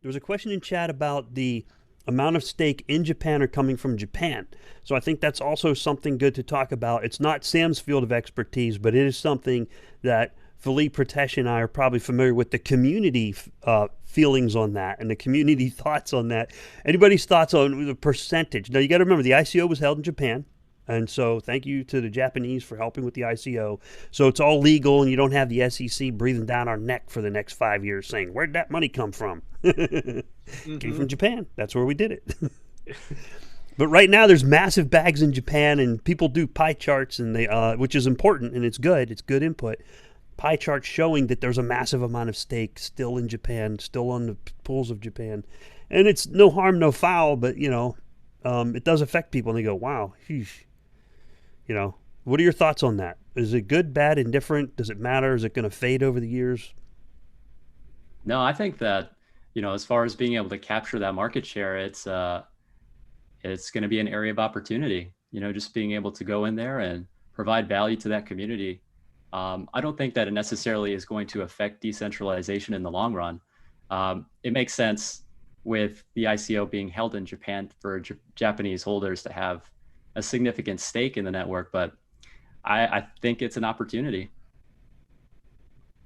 There was a question in chat about the amount of stake in Japan are coming from Japan. So I think that's also something good to talk about. It's not Sam's field of expertise, but it is something that Philippe, Pratesh, and I are probably familiar with the community feelings on that and the community thoughts on that. Anybody's thoughts on the percentage? Now, you got to remember, the ICO was held in Japan. And so thank you to the Japanese for helping with the ICO. So it's all legal, and you don't have the SEC breathing down our neck for the next 5 years saying, where'd that money come from? Came from Japan. That's where we did it. But right now there's massive bags in Japan, and people do pie charts, and they which is important, and it's good. It's good input. Pie charts showing that there's a massive amount of stake still in Japan, still on the pools of Japan. And it's no harm, no foul, but, it does affect people, and they go, wow, sheesh. What are your thoughts on that? Is it good, bad, indifferent? Does it matter? Is it going to fade over the years? No, I think that, as far as being able to capture that market share, it's going to be an area of opportunity, just being able to go in there and provide value to that community. I don't think that it necessarily is going to affect decentralization in the long run. It makes sense with the ICO being held in Japan for Japanese holders to have a significant stake in the network, but I think it's an opportunity.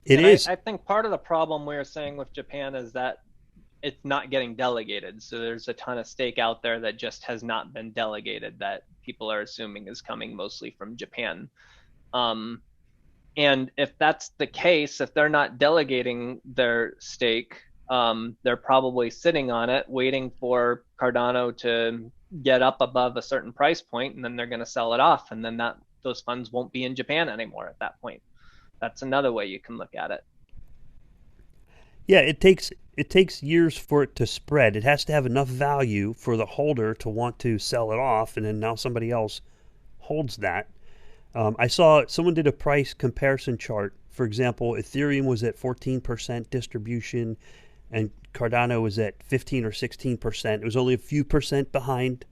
It is. I think part of the problem we're saying with Japan is that it's not getting delegated. So there's a ton of stake out there that just has not been delegated that people are assuming is coming mostly from Japan. And if that's the case, if they're not delegating their stake, they're probably sitting on it, waiting for Cardano to get up above a certain price point, and then they're going to sell it off, and then those funds won't be in Japan anymore at that point. That's another way you can look at it. Yeah, it takes years for it to spread. It has to have enough value for the holder to want to sell it off, and then now somebody else holds that. I saw someone did a price comparison chart. For example, Ethereum was at 14% distribution, and Cardano was at 15 or 16%. It was only a few percent behind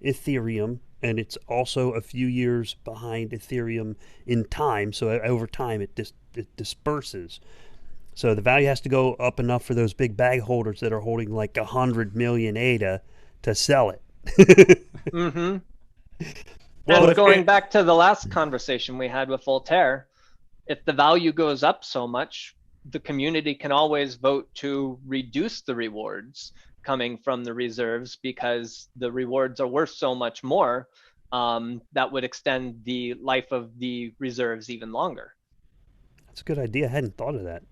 Ethereum, and it's also a few years behind Ethereum in time. So over time, it disperses. So the value has to go up enough for those big bag holders that are holding like 100 million ADA to sell it. Mm-hmm. Well, going back to the last conversation we had with Voltaire, if the value goes up so much, the community can always vote to reduce the rewards coming from the reserves because the rewards are worth so much more. That would extend the life of the reserves even longer. That's a good idea. I hadn't thought of that.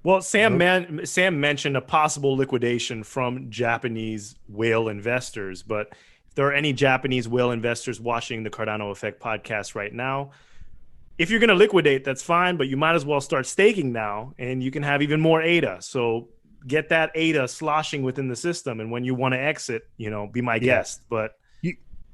Well, Sam mentioned a possible liquidation from Japanese whale investors, but if there are any Japanese whale investors watching the Cardano Effect podcast right now, if you're going to liquidate, that's fine, but you might as well start staking now, and you can have even more ADA. So get that ADA sloshing within the system, and when you want to exit, be my guest. But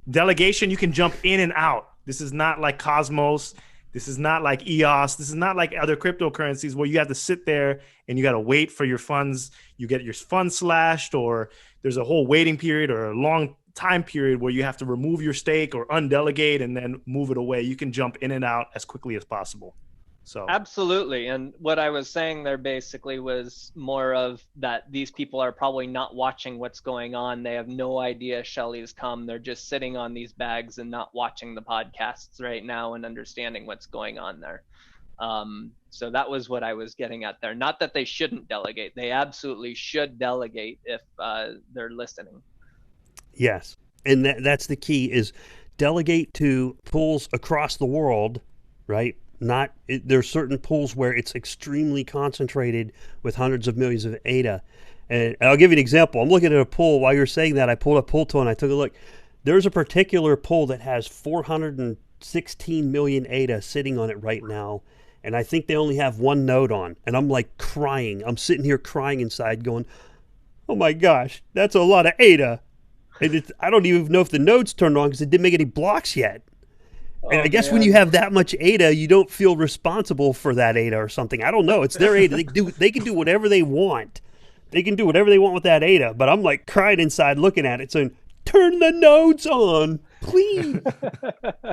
delegation, you can jump in and out. This is not like Cosmos. This is not like EOS. This is not like other cryptocurrencies where you have to sit there and you got to wait for your funds. You get your funds slashed, or there's a whole waiting period or a long time period where you have to remove your stake or undelegate and then move it away. You can jump in and out as quickly as possible. So absolutely. And what I was saying there basically was more of that these people are probably not watching what's going on. They have no idea Shelly's come. They're just sitting on these bags and not watching the podcasts right now and understanding what's going on there. So that was what I was getting at there. Not that they shouldn't delegate. They absolutely should delegate if they're listening. Yes, and that's the key is delegate to pools across the world, right? There's certain pools where it's extremely concentrated with hundreds of millions of ADA. And I'll give you an example. I'm looking at a pool. While you're saying that, I pulled up Pool Tool and I took a look. There's a particular pool that has 416 million ADA sitting on it right now. And I think they only have one node on. And I'm like crying. I'm sitting here crying inside going, oh my gosh, that's a lot of ADA. And I don't even know if the node's turned on because it didn't make any blocks yet. And I guess when you have that much ADA, you don't feel responsible for that ADA or something. I don't know. It's their ADA. They can do whatever they want. They can do whatever they want with that ADA. But I'm like crying inside looking at it saying, turn the nodes on, please.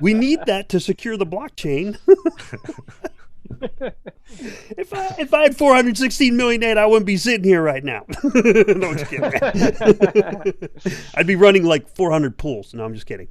We need that to secure the blockchain. If I had 416 million, Nate, I wouldn't be sitting here right now. No, I'm just kidding. I'd be running like 400 pools. No, I'm just kidding.